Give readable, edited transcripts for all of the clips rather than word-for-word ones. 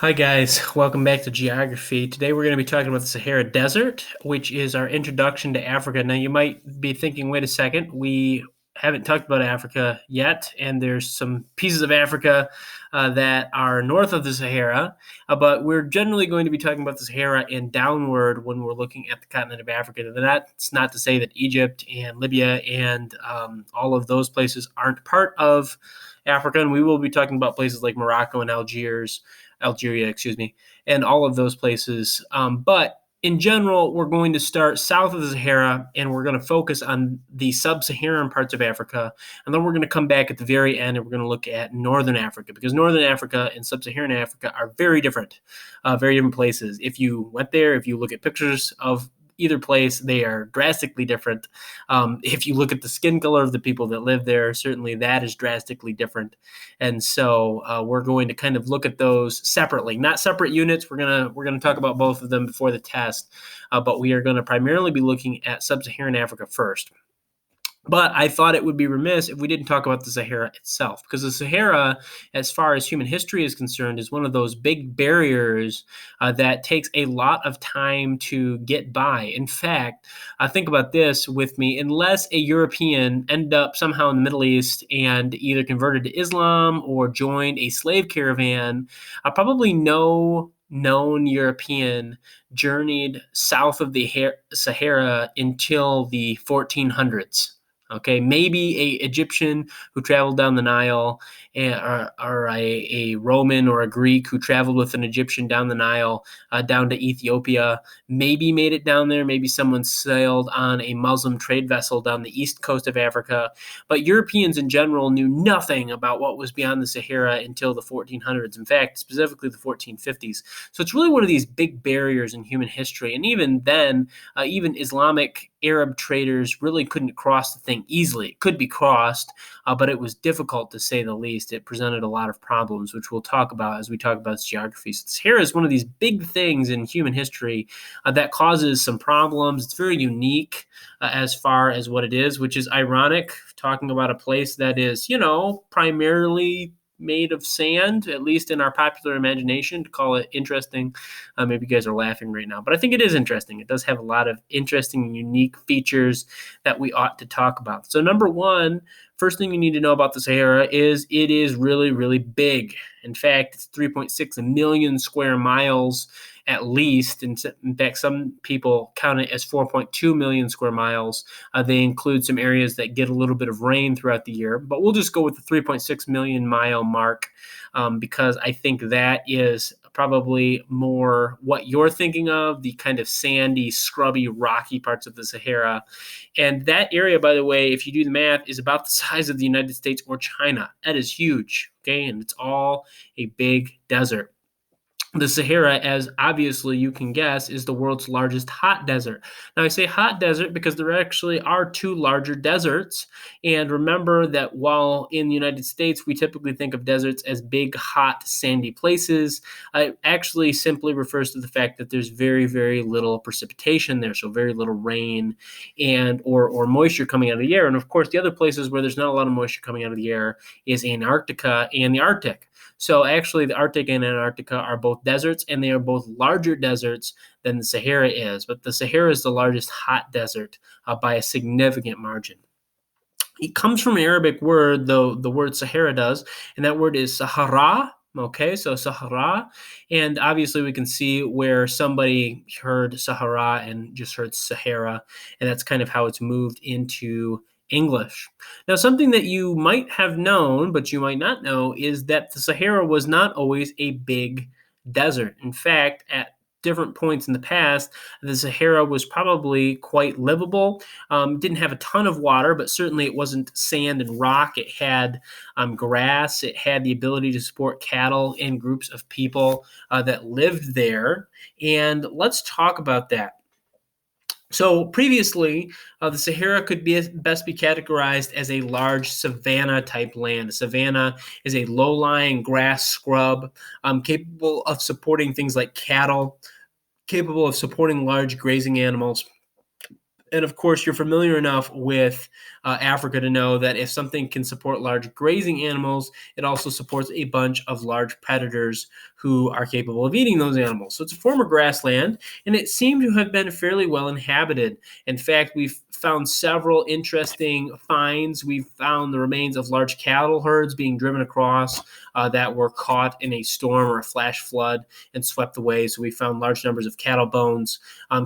Hi guys, welcome back to Geography. Today we're going to be talking about the Sahara Desert, which is our introduction to Africa. Now you might be thinking, wait a second, we haven't talked about Africa yet, and there's some pieces of Africa that are north of the Sahara, but we're generally going to be talking about the Sahara and downward when we're looking at the continent of Africa. And that's not to say that Egypt and Libya and all of those places aren't part of Africa, and we will be talking about places like Morocco and Algeria, and all of those places. But in general, we're going to start south of the Sahara and we're going to focus on the sub-Saharan parts of Africa. And then we're going to come back at the very end and we're going to look at Northern Africa because Northern Africa and sub-Saharan Africa are very different places. If you went there, if you look at pictures of either place, they are drastically different. If you look at the skin color of the people that live there, certainly that is drastically different. And so we're going to kind of look at those separately, not separate units. We're gonna talk about both of them before the test, but we are going to primarily be looking at sub-Saharan Africa first. But I thought it would be remiss if we didn't talk about the Sahara itself, because the Sahara, as far as human history is concerned, is one of those big barriers that takes a lot of time to get by. In fact, think about this with me: unless a European ended up somehow in the Middle East and either converted to Islam or joined a slave caravan, probably no known European journeyed south of the Sahara until the 1400s. Okay, maybe a Egyptian who traveled down the Nile, or a Roman or a Greek who traveled with an Egyptian down the Nile, down to Ethiopia, maybe made it down there. Maybe someone sailed on a Muslim trade vessel down the east coast of Africa. But Europeans in general knew nothing about what was beyond the Sahara until the 1400s. In fact, specifically the 1450s. So it's really one of these big barriers in human history. And even then, even Islamic Arab traders really couldn't cross the thing easily. It could be crossed, but it was difficult to say the least. It presented a lot of problems, which we'll talk about as we talk about geography. So Sahara is one of these big things in human history that causes some problems. It's very unique as far as what it is, which is ironic, talking about a place that is, primarily made of sand, at least in our popular imagination. To call it interesting, maybe you guys are laughing right now, but I think it is interesting. It does have a lot of interesting and unique features that we ought to talk about. So number one, first thing you need to know about the Sahara is it is really, really big. In fact, it's 3.6 million square miles at least. In fact, some people count it as 4.2 million square miles. They include some areas that get a little bit of rain throughout the year, but we'll just go with the 3.6 million mile mark because I think that is probably more what you're thinking of, the kind of sandy, scrubby, rocky parts of the Sahara. And that area, by the way, if you do the math, is about the size of the United States or China. That is huge, okay? And it's all a big desert. The Sahara, as obviously you can guess, is the world's largest hot desert. Now, I say hot desert because there actually are two larger deserts. And remember that while in the United States we typically think of deserts as big, hot, sandy places, it actually simply refers to the fact that there's very, very little precipitation there, so very little rain and or moisture coming out of the air. And of course, the other places where there's not a lot of moisture coming out of the air is Antarctica and the Arctic. So actually, the Arctic and Antarctica are both deserts, and they are both larger deserts than the Sahara is. But the Sahara is the largest hot desert by a significant margin. It comes from an Arabic word, though the word Sahara does, and that word is Sahara. Okay, so Sahara, and obviously we can see where somebody heard Sahara and just heard Sahara, and that's kind of how it's moved into English. Now, something that you might have known, but you might not know, is that the Sahara was not always a big desert. In fact, at different points in the past, the Sahara was probably quite livable. Didn't have a ton of water, but certainly it wasn't sand and rock. It had grass. It had the ability to support cattle and groups of people that lived there. And let's talk about that. So previously, the Sahara could best be categorized as a large savanna type land. A savanna is a low-lying grass scrub capable of supporting things like cattle, capable of supporting large grazing animals, And of course, you're familiar enough with Africa to know that if something can support large grazing animals, it also supports a bunch of large predators who are capable of eating those animals. So it's a former grassland, and it seemed to have been fairly well inhabited. In fact, we've found several interesting finds. We've found the remains of large cattle herds being driven across that were caught in a storm or a flash flood and swept away. So we found large numbers of cattle bones.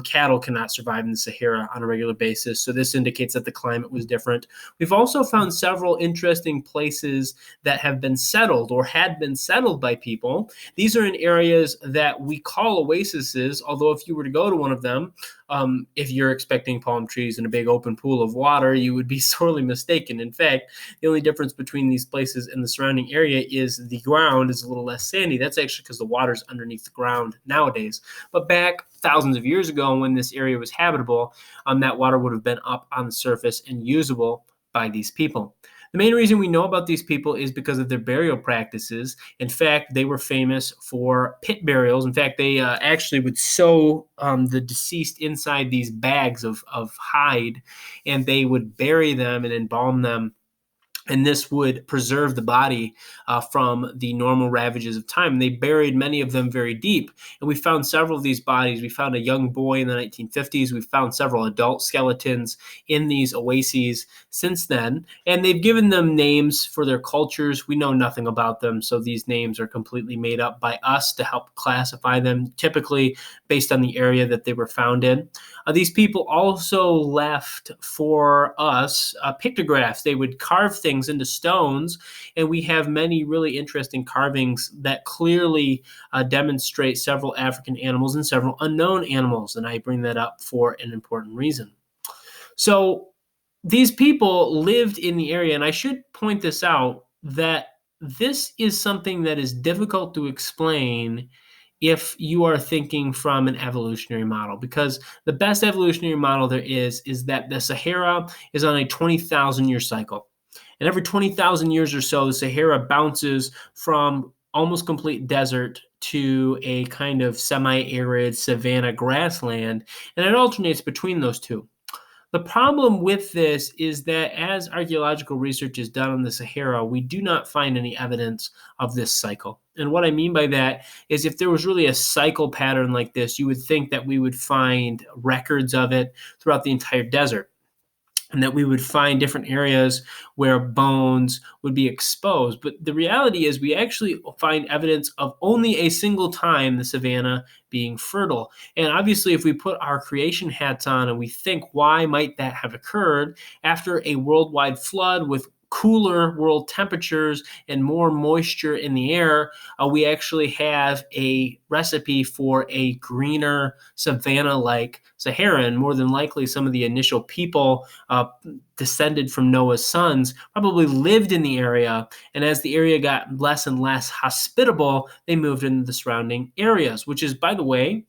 Cattle cannot survive in the Sahara on a regular basis, so this indicates that the climate was different. We've also found several interesting places that have been settled or had been settled by people. These are in areas that we call oases, although if you were to go to one of them, if you're expecting palm trees and a big open pool of water, you would be sorely mistaken. In fact, the only difference between these places and the surrounding area is the ground is a little less sandy. That's actually because the water's underneath the ground nowadays. But back thousands of years ago, when this area was habitable, that water would have been up on the surface and usable by these people. The main reason we know about these people is because of their burial practices. In fact, they were famous for pit burials. In fact, they actually would sew the deceased inside these bags of hide, and they would bury them and embalm them. And this would preserve the body from the normal ravages of time. They buried many of them very deep. And we found several of these bodies. We found a young boy in the 1950s. We found several adult skeletons in these oases since then. And they've given them names for their cultures. We know nothing about them. So these names are completely made up by us to help classify them, typically based on the area that they were found in. These people also left for us pictographs. They would carve things into stones, and we have many really interesting carvings that clearly demonstrate several African animals and several unknown animals, and I bring that up for an important reason. So these people lived in the area, and I should point this out that this is something that is difficult to explain if you are thinking from an evolutionary model, because the best evolutionary model there is that the Sahara is on a 20,000 year cycle. And every 20,000 years or so, the Sahara bounces from almost complete desert to a kind of semi-arid savanna grassland, and it alternates between those two. The problem with this is that as archaeological research is done on the Sahara, we do not find any evidence of this cycle. And what I mean by that is if there was really a cycle pattern like this, you would think that we would find records of it throughout the entire desert, and that we would find different areas where bones would be exposed. But the reality is we actually find evidence of only a single time the savanna being fertile. And obviously, if we put our creation hats on and we think, why might that have occurred after a worldwide flood with cooler world temperatures and more moisture in the air, we actually have a recipe for a greener savanna-like Sahara. And more than likely, some of the initial people descended from Noah's sons probably lived in the area. And as the area got less and less hospitable, they moved into the surrounding areas, which is, by the way,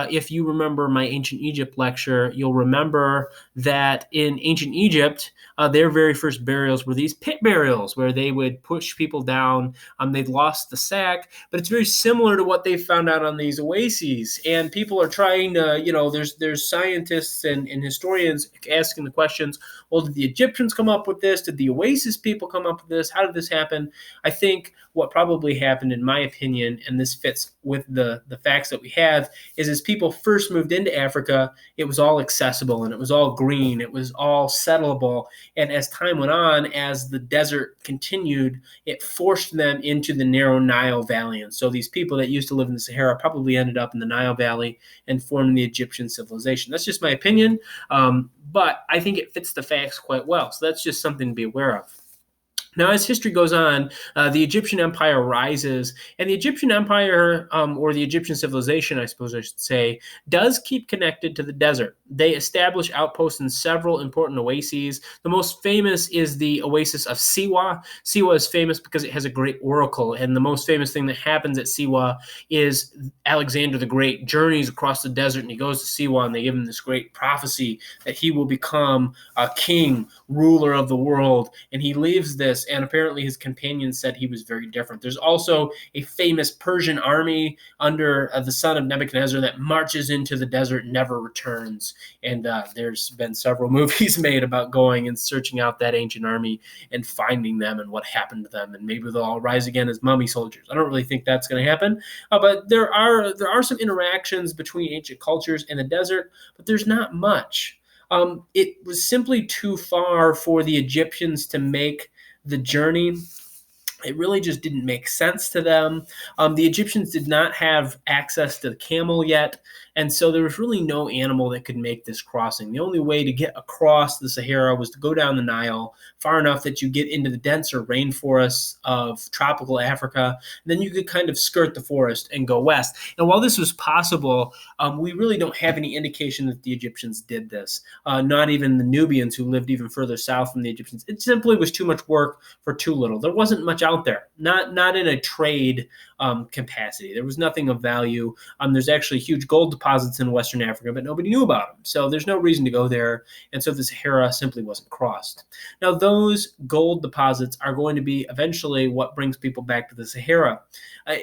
if you remember my ancient Egypt lecture, you'll remember that in ancient Egypt, their very first burials were these pit burials where they would push people down. They'd lost the sack, but it's very similar to what they found out on these oases. And people are trying to, there's scientists and historians asking the questions, well, did the Egyptians come up with this? Did the oasis people come up with this? How did this happen? I think what probably happened, in my opinion, and this fits with the facts that we have, is as people first moved into Africa, it was all accessible and it was all green, it was all settleable. And as time went on, as the desert continued, it forced them into the narrow Nile Valley. And so these people that used to live in the Sahara probably ended up in the Nile Valley and formed the Egyptian civilization. That's just my opinion, but I think it fits the facts quite well. So that's just something to be aware of. Now, as history goes on, the Egyptian Empire rises, and the Egyptian Empire, or the Egyptian civilization, I suppose I should say, does keep connected to the desert. They establish outposts in several important oases. The most famous is the oasis of Siwa. Siwa is famous because it has a great oracle, and the most famous thing that happens at Siwa is Alexander the Great journeys across the desert, and he goes to Siwa, and they give him this great prophecy that he will become a king, ruler of the world, and he leaves this this, and apparently his companions said he was very different. There's also a famous Persian army under the son of Nebuchadnezzar that marches into the desert and never returns. And there's been several movies made about going and searching out that ancient army and finding them and what happened to them, and maybe they'll all rise again as mummy soldiers. I don't really think that's going to happen, but there are some interactions between ancient cultures and the desert, but there's not much. It was simply too far for the Egyptians to make the journey. It really just didn't make sense to them. The Egyptians did not have access to the camel yet, and so there was really no animal that could make this crossing. The only way to get across the Sahara was to go down the Nile far enough that you get into the denser rainforests of tropical Africa. And then you could kind of skirt the forest and go west. And while this was possible, we really don't have any indication that the Egyptians did this. Not even the Nubians, who lived even further south from the Egyptians. It simply was too much work for too little. There wasn't much out there, not in a trade capacity. There was nothing of value. There's actually huge gold deposits in Western Africa, but nobody knew about them. So there's no reason to go there. And so the Sahara simply wasn't crossed. Now, those gold deposits are going to be eventually what brings people back to the Sahara.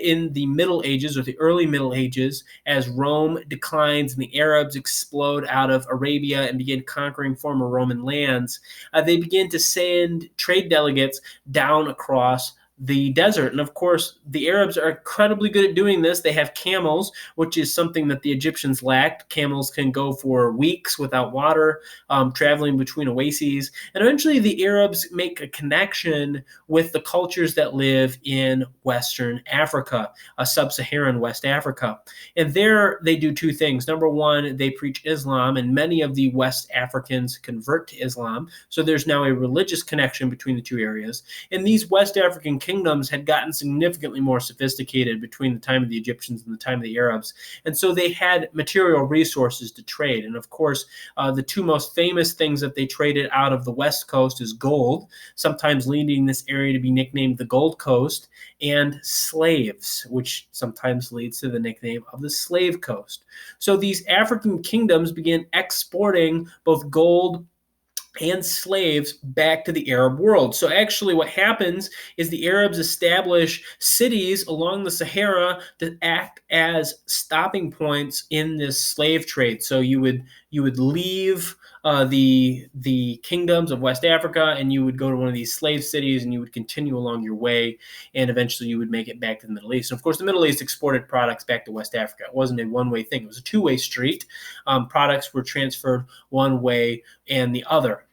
In the Middle Ages, or the early Middle Ages, as Rome declines and the Arabs explode out of Arabia and begin conquering former Roman lands, they begin to send trade delegates down across the desert. And of course, the Arabs are incredibly good at doing this. They have camels, which is something that the Egyptians lacked. Camels can go for weeks without water, traveling between oases. And eventually the Arabs make a connection with the cultures that live in Western Africa, sub-Saharan West Africa. And there they do two things. Number one, they preach Islam, and many of the West Africans convert to Islam. So there's now a religious connection between the two areas. And these West African kingdoms had gotten significantly more sophisticated between the time of the Egyptians and the time of the Arabs. And so they had material resources to trade. And of course, the two most famous things that they traded out of the West Coast is gold, sometimes leading this area to be nicknamed the Gold Coast, and slaves, which sometimes leads to the nickname of the Slave Coast. So these African kingdoms began exporting both gold and slaves back to the Arab world. So actually what happens is the Arabs establish cities along the Sahara that act as stopping points in this slave trade. So you would leave the kingdoms of West Africa, and you would go to one of these slave cities, and you would continue along your way, and eventually you would make it back to the Middle East. And of course, the Middle East exported products back to West Africa. It wasn't a one-way thing. It was a two-way street. Products were transferred one way and the other.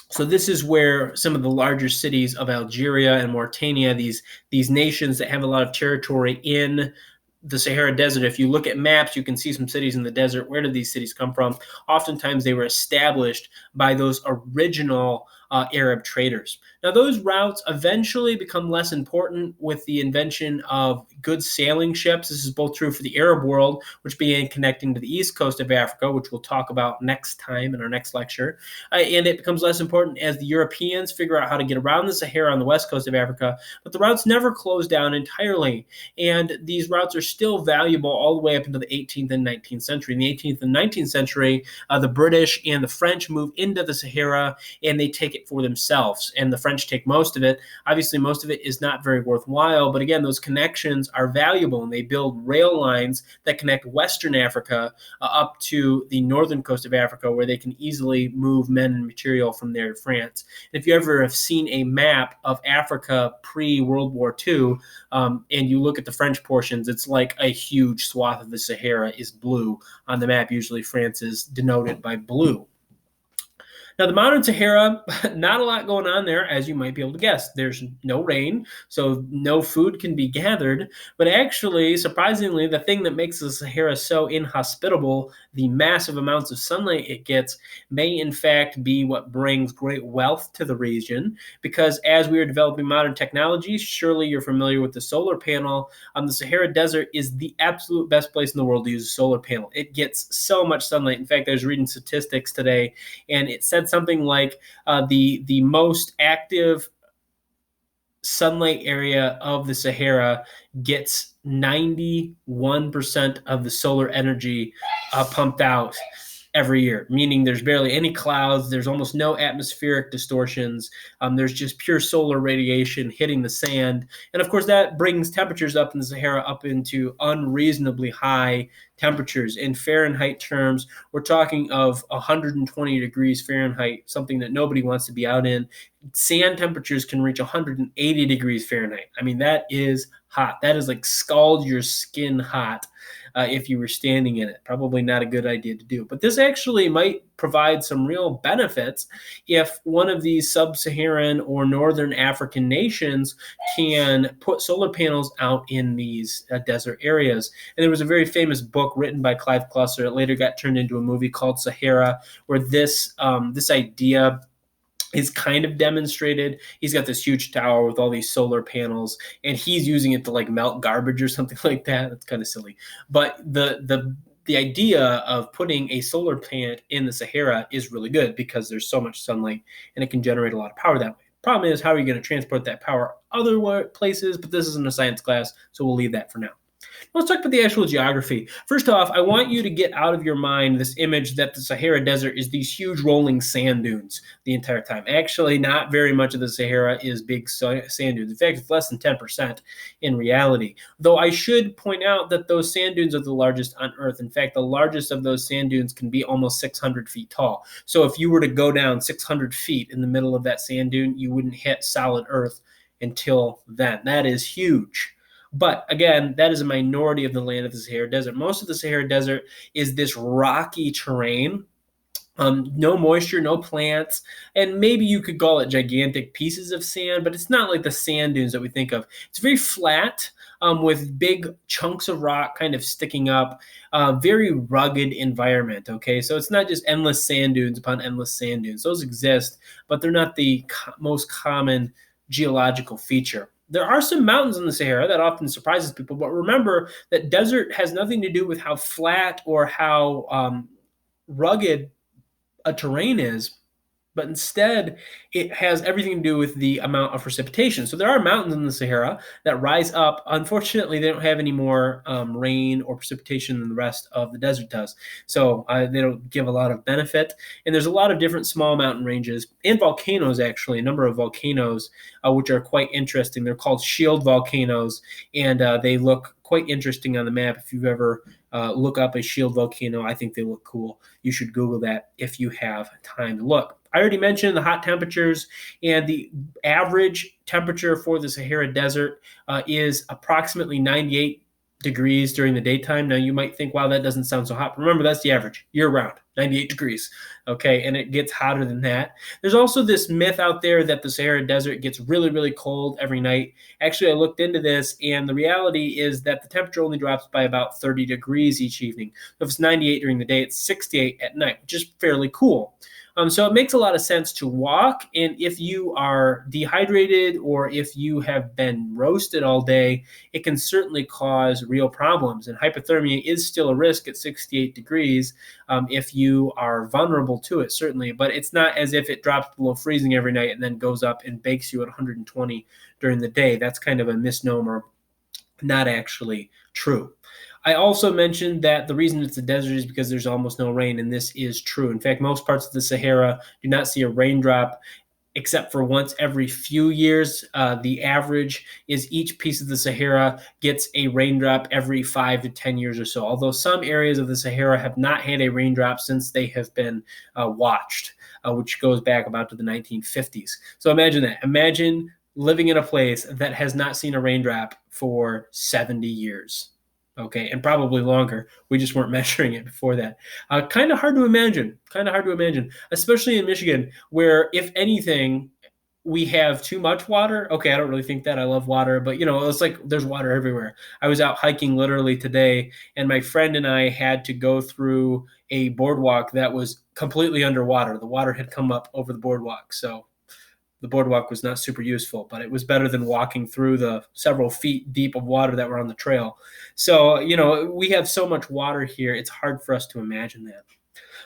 So this is where some of the larger cities of Algeria and Mauritania, these nations that have a lot of territory in the Sahara Desert, if you look at maps, you can see some cities in the desert. Where did these cities come from? Oftentimes they were established by those original Arab traders. Now, those routes eventually become less important with the invention of good sailing ships. This is both true for the Arab world, which began connecting to the east coast of Africa, which we'll talk about next time in our next lecture. And it becomes less important as the Europeans figure out how to get around the Sahara on the west coast of Africa. But the routes never close down entirely. And these routes are still valuable all the way up into the 18th and 19th century. In the 18th and 19th century, the British and the French move into the Sahara, and they take it for themselves. And the French take most of it. Obviously, most of it is not very worthwhile, but again, those connections are valuable, and they build rail lines that connect Western Africa up to the northern coast of Africa, where they can easily move men and material from there to France. And if you ever have seen a map of Africa pre-World War II, and you look at the French portions, it's like a huge swath of the Sahara is blue on the map. Usually France is denoted by blue. Now, the modern Sahara, not a lot going on there, as you might be able to guess. There's no rain, so no food can be gathered. But actually, surprisingly, the thing that makes the Sahara so inhospitable, the massive amounts of sunlight it gets, may in fact be what brings great wealth to the region. Because as we are developing modern technology, surely you're familiar with the solar panel. The Sahara Desert is the absolute best place in the world to use a solar panel. It gets so much sunlight. In fact, I was reading statistics today, and it said something like the most active sunlight area of the Sahara gets 91% of the solar energy pumped out every year, meaning there's barely any clouds, there's almost no atmospheric distortions, there's just pure solar radiation hitting the sand. And of course, that brings temperatures up in the Sahara up into unreasonably high temperatures. In Fahrenheit terms, we're talking of 120 degrees Fahrenheit, something that nobody wants to be out in. Sand temperatures can reach 180 degrees Fahrenheit. I mean, that is hot. That is like scald your skin hot. If you were standing in it, probably not a good idea to do. But this actually might provide some real benefits if one of these sub-Saharan or northern African nations can put solar panels out in these desert areas. And there was a very famous book written by Clive Clusser. It later got turned into a movie called Sahara, where this idea is kind of demonstrated. He's got this huge tower with all these solar panels, and he's using it to like melt garbage or something like that. That's kind of silly. But the idea of putting a solar plant in the Sahara is really good because there's so much sunlight and it can generate a lot of power that way. Problem is, how are you going to transport that power other places? But this isn't a science class, so we'll leave that for now. Let's talk about the actual geography. First off, I want you to get out of your mind this image that the Sahara Desert is these huge rolling sand dunes the entire time. Actually, not very much of the Sahara is big sand dunes. In fact, it's less than 10% in reality. Though I should point out that those sand dunes are the largest on Earth. In fact, the largest of those sand dunes can be almost 600 feet tall. So if you were to go down 600 feet in the middle of that sand dune, you wouldn't hit solid Earth until then. That is huge. But again, that is a minority of the land of the Sahara Desert. Most of the Sahara Desert is this rocky terrain, no moisture, no plants, and maybe you could call it gigantic pieces of sand, but it's not like the sand dunes that we think of. It's very flat, with big chunks of rock kind of sticking up, very rugged environment, okay? So it's not just endless sand dunes upon endless sand dunes. Those exist, but they're not the most common geological feature. There are some mountains in the Sahara that often surprises people, but remember that desert has nothing to do with how flat or how rugged a terrain is, but instead it has everything to do with the amount of precipitation. So there are mountains in the Sahara that rise up. Unfortunately, they don't have any more rain or precipitation than the rest of the desert does. So they don't give a lot of benefit. And there's a lot of different small mountain ranges and volcanoes, actually, a number of volcanoes, which are quite interesting. They're called shield volcanoes, and they look quite interesting on the map. If you've ever look up a shield volcano, I think they look cool. You should Google that if you have time to look. I already mentioned the hot temperatures, and the average temperature for the Sahara Desert is approximately 98 degrees during the daytime. Now, you might think, wow, that doesn't sound so hot. Remember, that's the average year-round, 98 degrees, okay? And it gets hotter than that. There's also this myth out there that the Sahara Desert gets really, really cold every night. Actually, I looked into this, and the reality is that the temperature only drops by about 30 degrees each evening. So if it's 98 during the day, it's 68 at night, which is fairly cool. So it makes a lot of sense to walk, and if you are dehydrated or if you have been roasted all day, it can certainly cause real problems. And hypothermia is still a risk at 68 degrees if you are vulnerable to it, certainly. But it's not as if it drops below freezing every night and then goes up and bakes you at 120 during the day. That's kind of a misnomer, not actually true. I also mentioned that the reason it's a desert is because there's almost no rain, and this is true. In fact, most parts of the Sahara do not see a raindrop except for once every few years. The average is each piece of the Sahara gets a raindrop every 5 to 10 years or so, although some areas of the Sahara have not had a raindrop since they have been watched, which goes back about to the 1950s. So imagine that. Imagine living in a place that has not seen a raindrop for 70 years. Okay, and probably longer. We just weren't measuring it before that. Kind of hard to imagine, especially in Michigan, where, if anything, we have too much water. Okay, I don't really think that. I love water, but, it's like there's water everywhere. I was out hiking literally today, and my friend and I had to go through a boardwalk that was completely underwater. The water had come up over the boardwalk, so the boardwalk was not super useful, but it was better than walking through the several feet deep of water that were on the trail. So, we have so much water here, it's hard for us to imagine that.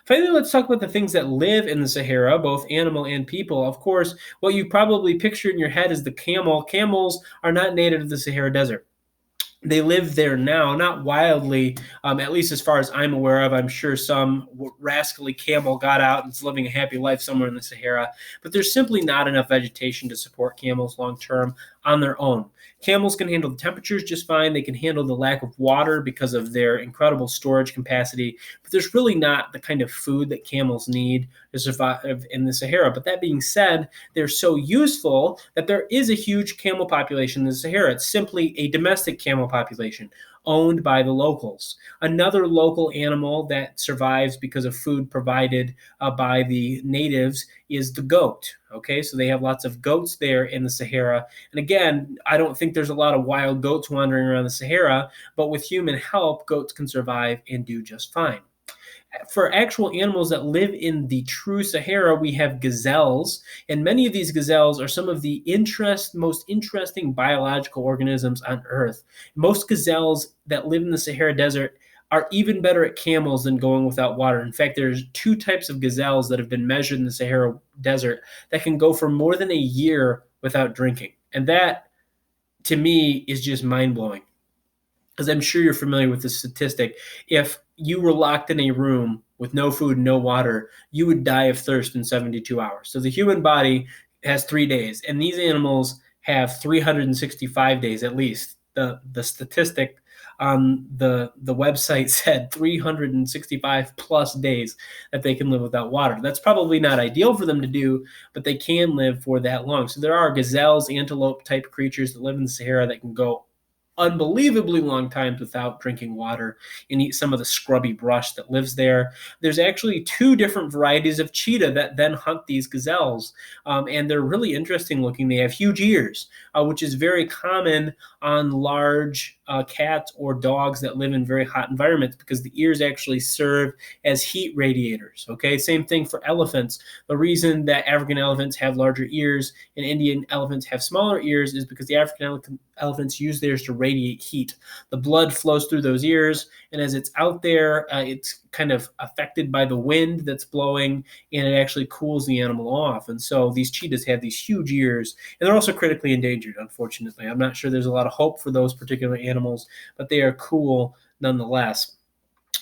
Finally, let's talk about the things that live in the Sahara, both animal and people. Of course, what you probably picture in your head is the camel. Camels are not native to the Sahara Desert. They live there now, not wildly, at least as far as I'm aware of. I'm sure some rascally camel got out and is living a happy life somewhere in the Sahara, but there's simply not enough vegetation to support camels long term on their own. Camels can handle the temperatures just fine. They can handle the lack of water because of their incredible storage capacity, but there's really not the kind of food that camels need to survive in the Sahara. But that being said, they're so useful that there is a huge camel population in the Sahara. It's simply a domestic camel population owned by the locals. Another local animal that survives because of food provided by the natives is the goat. Okay, so they have lots of goats there in the Sahara. And again, I don't think there's a lot of wild goats wandering around the Sahara, but with human help, goats can survive and do just fine. For actual animals that live in the true Sahara, we have gazelles, and many of these gazelles are some of the most interesting biological organisms on Earth. Most gazelles that live in the Sahara Desert are even better at camels than going without water. In fact, there's two types of gazelles that have been measured in the Sahara Desert that can go for more than a year without drinking. And that, to me, is just mind blowing, as I'm sure you're familiar with this statistic. If you were locked in a room with no food and no water, you would die of thirst in 72 hours. So the human body has 3 days, and these animals have 365 days at least. The statistic on the website said 365 plus days that they can live without water. That's probably not ideal for them to do, but they can live for that long. So there are gazelles, antelope type creatures that live in the Sahara that can go unbelievably long times without drinking water and eat some of the scrubby brush that lives there. There's actually two different varieties of cheetah that then hunt these gazelles, and they're really interesting looking. They have huge ears, which is very common on large cats or dogs that live in very hot environments, because the ears actually serve as heat radiators. Okay, same thing for elephants. The reason that African elephants have larger ears and Indian elephants have smaller ears is because the African elephants use theirs to radiate heat. The blood flows through those ears, and as it's out there, it's kind of affected by the wind that's blowing, and it actually cools the animal off. And so these cheetahs have these huge ears, and they're also critically endangered, unfortunately. I'm not sure there's a lot of hope for those particular animals, but they are cool nonetheless.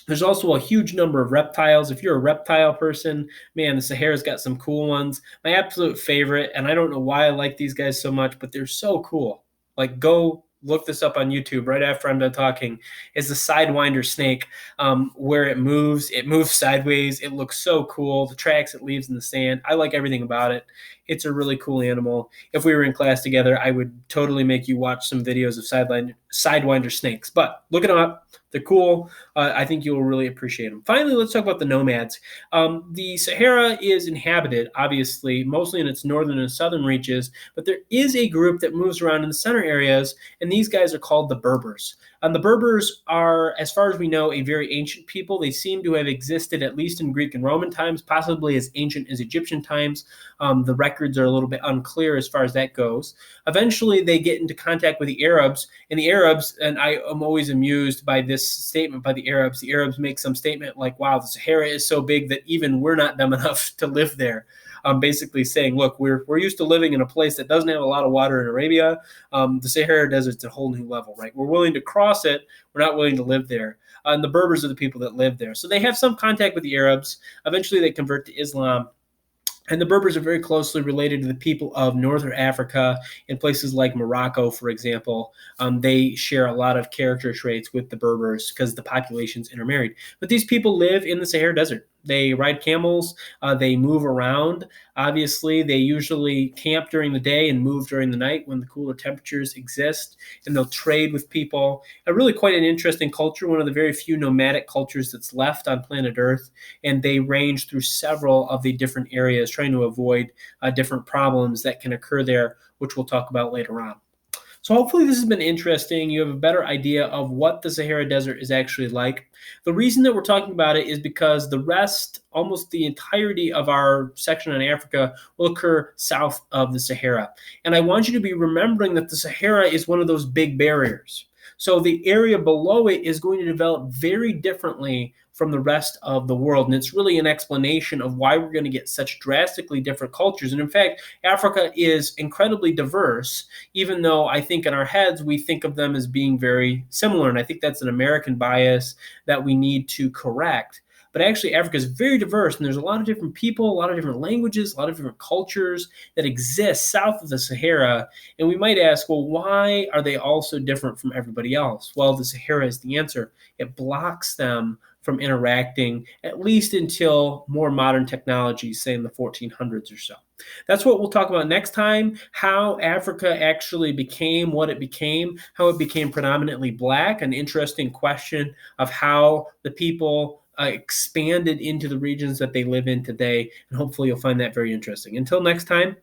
There's also a huge number of reptiles. If you're a reptile person, man, the Sahara's got some cool ones. My absolute favorite, and I don't know why I like these guys so much, but they're so cool. Like, go look this up on YouTube right after I'm done talking, is the sidewinder snake, where it moves sideways. It looks so cool. The tracks it leaves in the sand. I like everything about it. It's a really cool animal. If we were in class together, I would totally make you watch some videos of sidewinder snakes. But look them up. They're cool. I think you'll really appreciate them. Finally, let's talk about the nomads. The Sahara is inhabited, obviously, mostly in its northern and southern reaches, but there is a group that moves around in the center areas, and these guys are called the Berbers. The Berbers are, as far as we know, a very ancient people. They seem to have existed at least in Greek and Roman times, possibly as ancient as Egyptian times. The records are a little bit unclear as far as that goes. Eventually, they get into contact with the Arabs, and I am always amused by this statement by the Arabs. The Arabs make some statement like, wow, the Sahara is so big that even we're not dumb enough to live there. Basically saying, look, we're used to living in a place that doesn't have a lot of water in Arabia. The Sahara Desert's a whole new level, right? We're willing to cross it. We're not willing to live there. And the Berbers are the people that live there. So they have some contact with the Arabs. Eventually they convert to Islam. And the Berbers are very closely related to the people of northern Africa in places like Morocco, for example. They share a lot of character traits with the Berbers because the population's intermarried. But these people live in the Sahara Desert. They ride camels. They move around. Obviously, they usually camp during the day and move during the night when the cooler temperatures exist. And they'll trade with people. Really quite an interesting culture, one of the very few nomadic cultures that's left on planet Earth. And they range through several of the different areas, trying to avoid different problems that can occur there, which we'll talk about later on. So hopefully this has been interesting. You have a better idea of what the Sahara Desert is actually like. The reason that we're talking about it is because the rest, almost the entirety of our section on Africa, will occur south of the Sahara. And I want you to be remembering that the Sahara is one of those big barriers. So the area below it is going to develop very differently from the rest of the world. And it's really an explanation of why we're going to get such drastically different cultures. And in fact, Africa is incredibly diverse, even though I think in our heads we think of them as being very similar. And I think that's an American bias that we need to correct. But actually, Africa is very diverse, and there's a lot of different people, a lot of different languages, a lot of different cultures that exist south of the Sahara. And we might ask, well, why are they all so different from everybody else? Well, the Sahara is the answer. It blocks them from interacting, at least until more modern technologies, say in the 1400s or so. That's what we'll talk about next time, how Africa actually became what it became, how it became predominantly black, an interesting question of how the people expanded into the regions that they live in today. And hopefully you'll find that very interesting. Until next time,